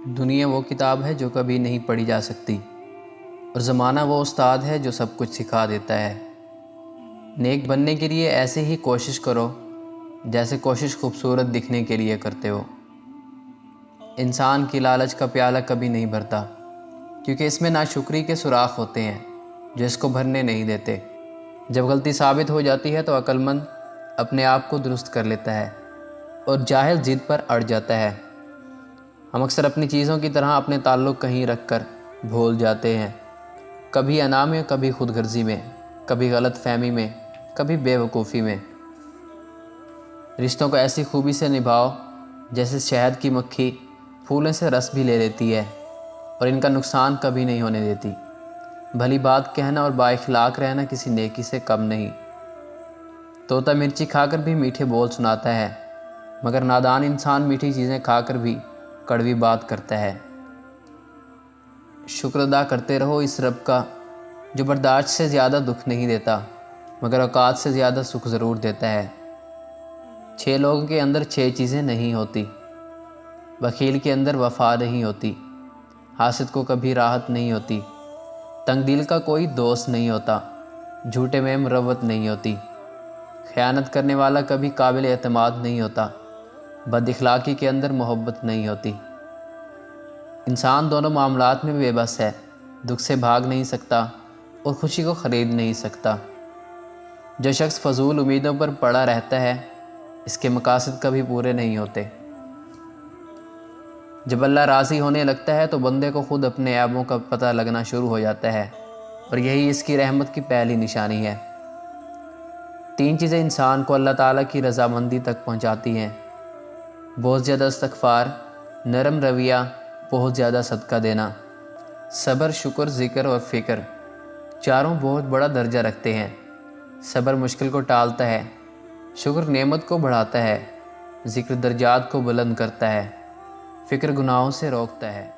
دنیا وہ کتاب ہے جو کبھی نہیں پڑھی جا سکتی، اور زمانہ وہ استاد ہے جو سب کچھ سکھا دیتا ہے۔ نیک بننے کے لیے ایسے ہی کوشش کرو جیسے کوشش خوبصورت دکھنے کے لیے کرتے ہو۔ انسان کی لالچ کا پیالہ کبھی نہیں بھرتا، کیونکہ اس میں ناشکری کے سوراخ ہوتے ہیں جو اس کو بھرنے نہیں دیتے۔ جب غلطی ثابت ہو جاتی ہے تو عقل مند اپنے آپ کو درست کر لیتا ہے اور جاہل ضد پر اڑ جاتا ہے۔ ہم اکثر اپنی چیزوں کی طرح اپنے تعلق کہیں رکھ کر بھول جاتے ہیں، کبھی انا میں، کبھی خود غرضی میں، کبھی غلط فہمی میں، کبھی بے وقوفی میں۔ رشتوں کو ایسی خوبی سے نبھاؤ جیسے شہد کی مکھی پھولوں سے رس بھی لے لیتی ہے اور ان کا نقصان کبھی نہیں ہونے دیتی۔ بھلی بات کہنا اور بااخلاق رہنا کسی نیکی سے کم نہیں۔ طوطا مرچی کھا کر بھی میٹھے بول سناتا ہے، مگر نادان انسان میٹھی چیزیں کھا کر بھی کڑوی بات کرتا ہے۔ شکر ادا کرتے رہو اس رب کا جو برداشت سے زیادہ دکھ نہیں دیتا، مگر اوقات سے زیادہ سکھ ضرور دیتا ہے۔ 6 لوگوں کے اندر 6 چیزیں نہیں ہوتی۔ بخیل کے اندر وفا نہیں ہوتی، حاسد کو کبھی راحت نہیں ہوتی، تنگ دل کا کوئی دوست نہیں ہوتا، جھوٹے میں مروت نہیں ہوتی، خیانت کرنے والا کبھی قابل اعتماد نہیں ہوتا، بد اخلاقی کے اندر محبت نہیں ہوتی۔ انسان دونوں معاملات میں بے بس ہے، دکھ سے بھاگ نہیں سکتا اور خوشی کو خرید نہیں سکتا۔ جو شخص فضول امیدوں پر پڑا رہتا ہے اس کے مقاصد کبھی پورے نہیں ہوتے۔ جب اللہ راضی ہونے لگتا ہے تو بندے کو خود اپنے عیبوں کا پتہ لگنا شروع ہو جاتا ہے، اور یہی اس کی رحمت کی پہلی نشانی ہے۔ 3 چیزیں انسان کو اللہ تعالیٰ کی رضامندی تک پہنچاتی ہیں: بہت زیادہ استغفار، نرم رویہ، بہت زیادہ صدقہ دینا۔ صبر، شکر، ذکر اور فکر چاروں بہت بڑا درجہ رکھتے ہیں۔ صبر مشکل کو ٹالتا ہے، شکر نعمت کو بڑھاتا ہے، ذکر درجات کو بلند کرتا ہے، فکر گناہوں سے روکتا ہے۔